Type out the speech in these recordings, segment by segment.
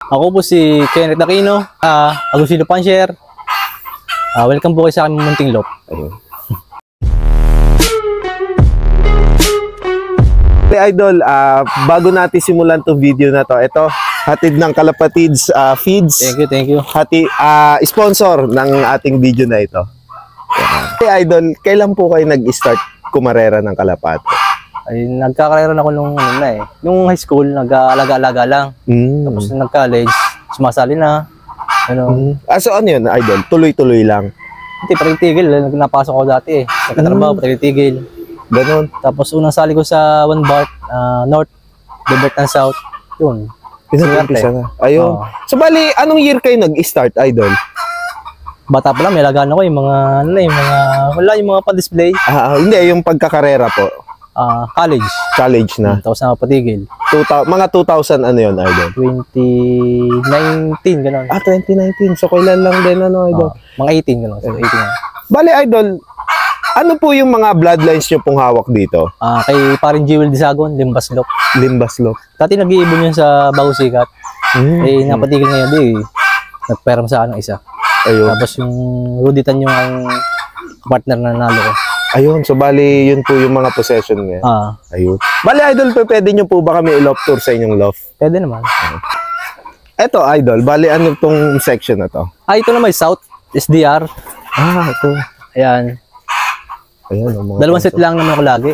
Ako po si Kenneth Aquino, Agustino Pancher. Welcome po kayo sa aming munting lop. Ayun. Idol, bago natin simulan tong video na to, ito, hatid ng Kalapatids Feeds. Thank you. Sponsor ng ating video na ito. Idol, kailan po kayo nag-start kumarera ng kalapati? Ay, nagkakarera na ako nung high school, nag-alaga-alaga lang. Tapos nung nag-college, sumasali na. So ano yun, Idol? Tuloy-tuloy lang? Hindi, patigil. Napasok ako dati Nagkatrabaho, patigil. Ganon. Tapos unang sali ko sa One Bart, North, Liberty and South. Yun. Pinag-umpisa na. Ayun. So bali, anong year kayo nag-start, Idol? Bata pa lang, may alagaan ako yung mga pa-display. Hindi, yung pagkakarera po. College. College na. Tapos na patigil. Mga 2000 ano yun, Idol? 2019, gano'n. 2019. So, kailan lang din, Idol? Mga 18, gano'n. So, 18 na. Bale, Idol, ano po yung mga bloodlines nyo pong hawak dito? Kay paring Jewel Disagon, Limbaslop. Limbaslop. Dati nag-iibon yun sa Bagusikat. Napatigil ngayon, nagperam sa ng isa. Ayun. Tapos yung Ruditan yung partner na nanalo ko. Ayun, so bali yun po yung mga possession ngayon. Ayun. Bali, Idol, pwede nyo po ba kami i-loft tour sa inyong loft? Pwede naman. Eto, Idol, bali ano tong section na to? Ito naman, South, SDR. Ito. Ayan. Ayun. Dalawang set lang naman ako lagi.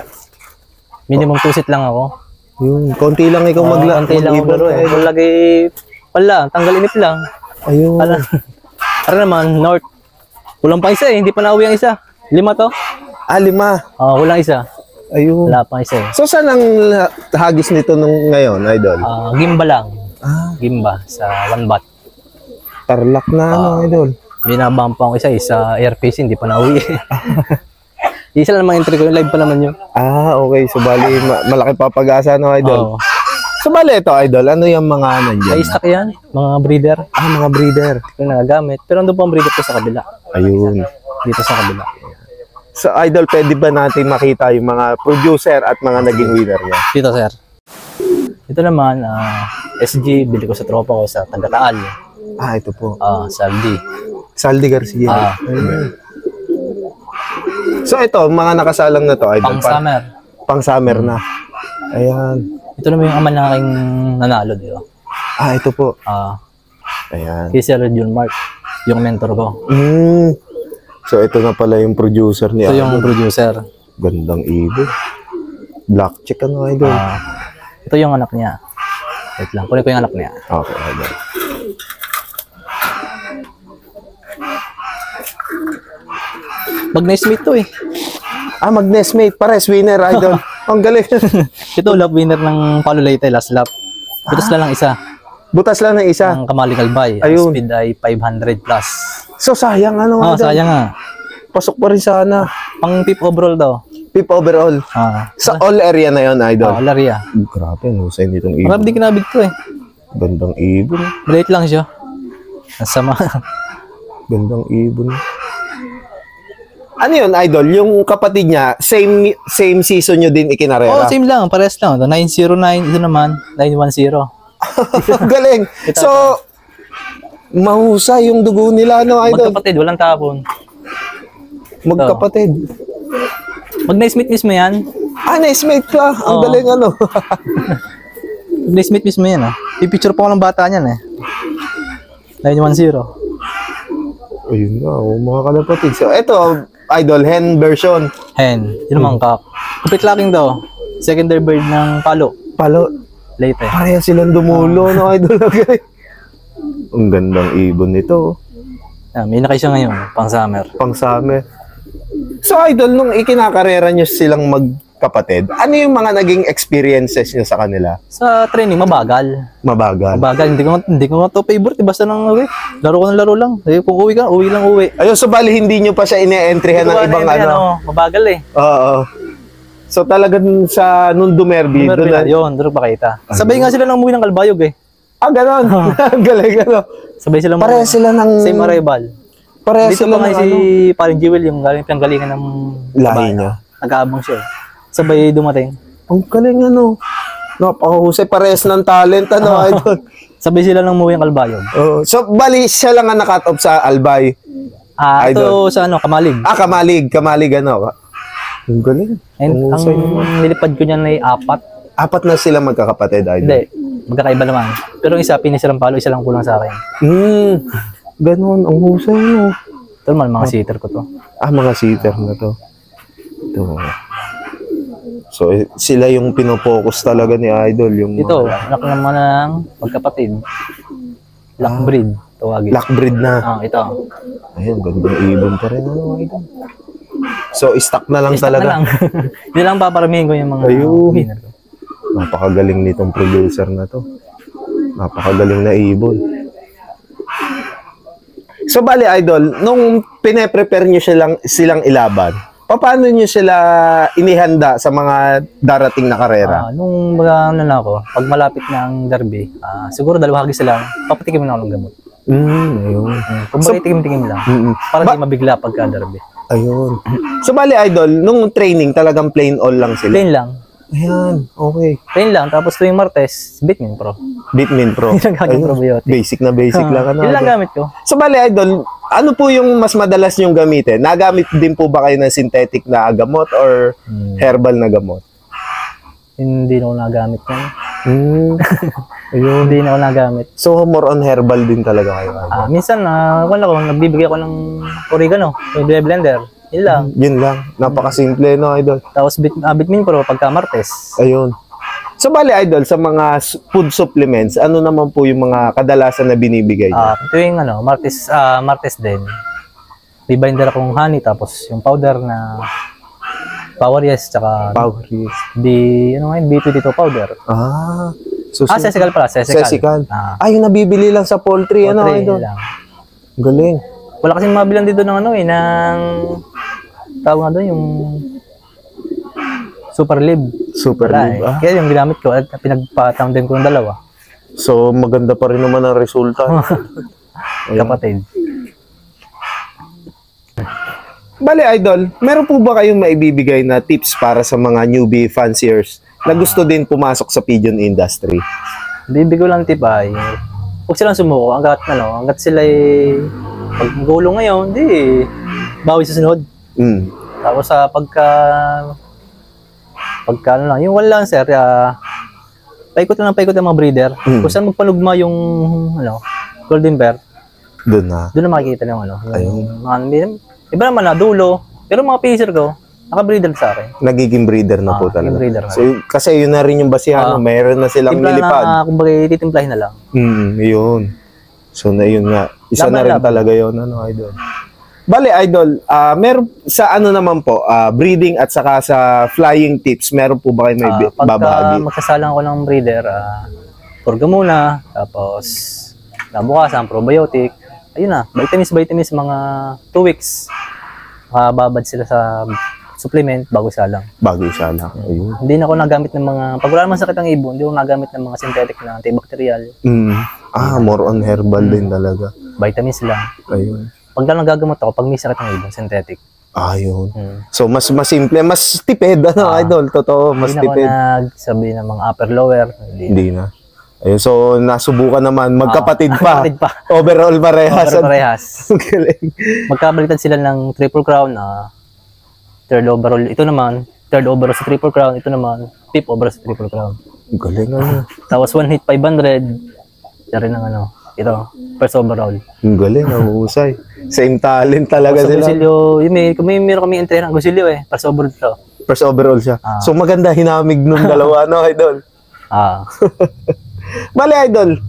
Minimum 2 set lang ako. Yun, konti lang ikaw konti lang ako laro Lagi, wala, tanggal inip lang. Ayun. Para naman, North. Kulang pa isa hindi pa nauwi ang isa. 5 to. 5. Kulang isa. Ayun. Wala pa isa So, saan ang hagis nito nung ngayon, Idol? Gimba lang. Gimba sa One Bat. Tarlac na, Idol. Binabampa ko isa airpace, hindi pa nauwi. Isa lang naman entry ko, yung live pa naman yun. Okay. So, bali, malaki pa pag-asa, Idol? So, bali ito, Idol, ano yung mga nandiyan? Ay, stock yan, mga breeder. Mga breeder. Yung nagagamit. Pero andun pa ang breeder ko sa kabila. Ayun. Dito sa kabila. So, Idol, pwede ba natin makita yung mga producer at mga naging winner niya? Dito, sir. Ito naman, SG, bili ko sa tropa ko sa Tagataal. Ito po. Saldi. Saldi Garcia. So, ito, mga nakasalang na to, Idol. Pang-summer. Pang-summer na. Ayan. Ito naman yung ama na aking nanalo, di ba? Ito po. Ayan. Si Sir June Mark, yung mentor ko. So, ito na pala yung producer niya. Ito yung producer. Gandang ibon. Black chick, Idol? Ito yung anak niya. Wait lang, kunin ko yung anak niya. Okay, Idol. Mag-nesmate to Mag-nesmate. Pares, winner, Idol. Ang galing. Ito, lap winner ng Palo Leyte, last lap. Butas lang isa. Butas lang ng isa? Ang Kamaling Albay. Ang speed ay 500 plus. So, sayang, Idol? Sayang nga. Pasok pa rin sana. Pang fifth overall daw. Fifth overall? Sa all area na yon, Idol? All area. Grabe, husay nitong ibon. Marami din kinabig to Gandang ibon. Maliit lang siya. Nasama. Gandang ibon. Ano yun, Idol? Yung kapatid niya, same season nyo din ikinarera? Same lang. Pares lang. 909. Ito naman, 910. Galing. So, mahusay yung dugo nila, Idol? Magkapatid, walang tapon. Magkapatid. Mag-nesmate mismo yan. Nesmate ka. Ang galing, Mag-nesmate mismo yan, Pipicture pa ko ng bata niyan, 910. Ayun na, mga kalapatid. So, ito, Idol, hen version. Hen. Yun naman kak. Complete locking daw. Secondary bird ng Palo. Palo. Leyte. Pareha silang dumulo, Idol. Ang gandang ibon nito. May nakay siya ngayon, pang-summer. Pang-summer. So, Idol, nung ikinakarera nyo silang magkapatid, ano yung mga naging experiences nyo sa kanila? Sa training, mabagal. Mabagal? Mabagal. Hindi ko nga to favorite. Basta nang laro ko ng laro lang. Kung uwi ka, uwi lang uwi. Ayun, so bali hindi nyo pa siya ine-entryhan ng ibang mabagal Oo. So talagang sa nung Dumerbi, doon pa kita. Sabay nga sila nang umuwi ng Kalbayog ganon. Galing, Sabay sila pareha sila ng... Same arrival. Pareha dito sila pa nga si paring Jewel, yung galingan ng lahi niya. Nag-aabang siya. Sabay dumating. Ang galing, napakahusay. Pares ng talent, Idol. Sabay sila nang umuwi ang Kalbayog. So, bali, siya lang ang nakat off sa Albay. Ito sa Kamalig. Kamalig ano. Ang galing. And ang nilipad ko niyan ay 4. 4 na sila magkakapatid, Idol? Hindi, magkakaiba naman. Pero isa, pinisirang palo, isa lang kulang sa akin. Ganon, ang husay, no? Ito naman, mga sitter ko to. Mga sitter na to. Ito. So, sila yung pinopokus talaga ni Idol. Yung ito, anak naman ng magkapatid. Lockbreed, tawagin. Lockbreed na. Ito. Ayun, gandang ibon pa rin. Ano, Idol? So, stock na lang stock talaga. Na lang. Hindi lang paparamihin ko yung mga winner ko. Napakagaling nitong producer na to. Napakagaling na ibon. So, bali, Idol, nung pine-prepare nyo silang ilaban, paano nyo sila inihanda sa mga darating na karera? Nung ako, pag malapit na ang derby, siguro 2 hagis lang, papatikim na ako ng gamot. Ayun. Kung tikim-tikim lang, para di mabigla pagka derby. Ayun. So, bali, Idol, nung training, talagang plain all lang sila? Plain lang. Ayan, okay. Plain lang, tapos tuwing Martes, Bitmin Pro. Bitmin Pro. Probiotic. Basic na basic lang. Yun lang gamit ko. So, bali, Idol, ano po yung mas madalas nyong gamitin? Nagamit din po ba kayo ng synthetic na gamot or herbal na gamot? Hindi na ako nagamit yan. Ayun. Hindi na ako nagamit. So, more on herbal din talaga kayo? Minsan, nagbibigay ako ng oregano, yung blender. Yun lang. Yun lang. Napakasimple, no, Idol? Tapos Bitmin Pro pagka Martes. Ayun. So, bali, Idol, sa mga food supplements, ano naman po yung mga kadalasan na binibigay niyo? Tuwing Martes din. May binder akong honey, tapos yung powder na Power Yes, tsaka Power Yes. B22 powder. So, Sesical pala, Sesical. Yung nabibili lang sa poultry, ano, Idol? Lang. Galing. Wala kasing mabilan dito ng tawag nga doon, yung Super Lib. Super Lib. Kaya yung ginamit ko at pinagpatangdem ko ng 2. So, maganda pa rin naman ang resulta. Kapatid. Bale, Idol, meron po ba kayong maibibigay na tips para sa mga newbie fanciers na gusto din pumasok sa pigeon industry? Bibig ko lang tip ay, huwag silang sumuko hanggat sila pag gulo ngayon, bawi sa sunod. Tapos pagka yung wala lang sir, paikot ng mga breeder. Kung saan magpanugma yung golden bear, doon na makikita yung iba naman na dulo, pero mga pacer ko naka-breeder sa akin. Nagiging breeder na po talaga. Breeder so, kasi yun na rin yung basihan, mayroon na silang nilipad. Kumbaga titimplahin na lang. Yun. So na yun nga, isa na rin talaga yun, Idol. Bale, Idol, meron sa naman po, breeding at saka sa flying tips, meron po ba kayo may babahagi? Pagka magsasalang ko ng breeder, purga muna, tapos nabukasan, probiotic, ayun na, vitamins, mga 2 weeks, babad sila sa supplement bago salang. Ayun. Hindi na ako nagamit ng mga, pag wala naman sakit ang ibon, hindi ako nagamit ng mga synthetic na antibacterial. More on herbal din talaga. Vitamins lang. Ayun. Pag lang nagagamot ako, pag may sakit ang ibon, synthetic. Ayun. So, mas simple, mas tipid, Idol? Totoo, mas tipid. Hindi na ako nagsabi ng mga upper-lower. Hindi na. Ayun, so nasubukan naman, magkapatid pa. Magkapatid pa. Overall parehas. Galing. Magkabalitan sila ng triple crown, third overall. Ito naman, third overall sa triple crown. Ito naman, fifth overall sa triple crown. Galing Tapos 1 hit 500. Yan rin ang ito, first overall. Galing, husay. Same talent talaga sila. Gusilyo, meron kami entry ng Gusilyo first overall ito. First overall siya. So maganda hinamig nung dalawa, Idol? Bale, Idol,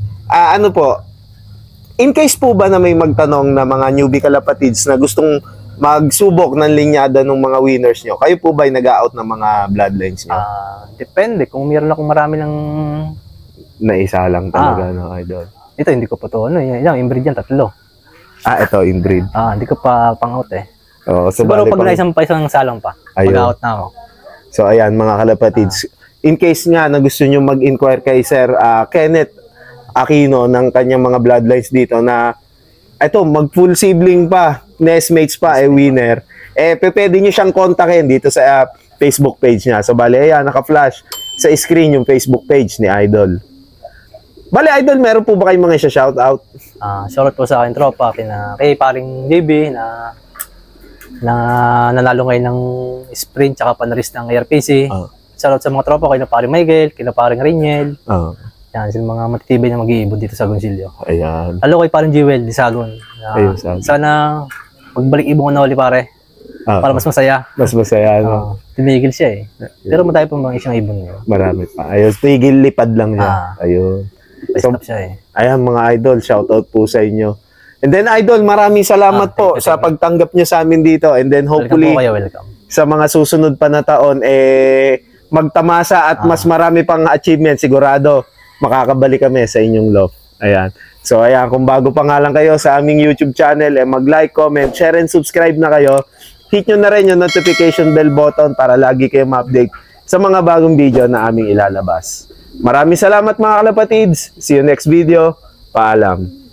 in case po ba na may magtanong na mga newbie kalapatids na gustong magsubok ng linyada ng mga winners nyo, kayo po ba nag-out ng mga bloodlines nyo? Depende. Kung meron akong marami ng... Naisa lang talaga, Idol. Ito, hindi ko pa ito. Yung inbreed yan, 3. Ito, inbreed. Hindi ko pa pang-out So siguro pag isang salang pa, mag-out na ako. So, ayan, mga kalapatids. In case nga na gusto nyo mag-inquire kay Sir Kenneth Aquino ng kanyang mga bloodlines dito na mag-full sibling pa, nestmates pa, winner, pwede nyo siyang kontakin dito sa Facebook page niya. So, bali, ayan, naka-flash sa screen yung Facebook page ni Idol. Bale, Idol, meron po ba kayong mga shoutout? Shoutout po sa akin tropa, kay paring JB na nanalo ngayon ng sprint tsaka panalis ng ARPC. Shoutout sa mga tropa, kay na paring Michael, kay na paring Riniel. Yan, sila mga matitibay na mag-iibon dito sa Gonsilyo. Ayan. Halo kay paring Jewel, di Sagon. Ayun, Sagon. Sana magbalik ibon na uli pare. Para mas masaya. Mas masaya, no? Tumigil siya eh. Pero matayo pa mga isang ibon niya. Marami pa. Ayun, tigil lipad lang siya. Ayun. So, siya eh. Ayan mga Idol, shoutout po sa inyo. And then Idol, maraming salamat po sa pagtanggap niyo sa amin dito. And then hopefully, welcome. Sa mga susunod pa na taon, magtamasa at mas marami pang achievement. Sigurado, makakabalik kami sa inyong love. Ayan. So ayan, kung bago pa nga lang kayo sa aming YouTube channel, mag-like, comment, share, and subscribe na kayo. Hit nyo na rin yung notification bell button para lagi kayo ma-update sa mga bagong video na aming ilalabas. Maraming salamat mga kalapatids. See you next video. Paalam.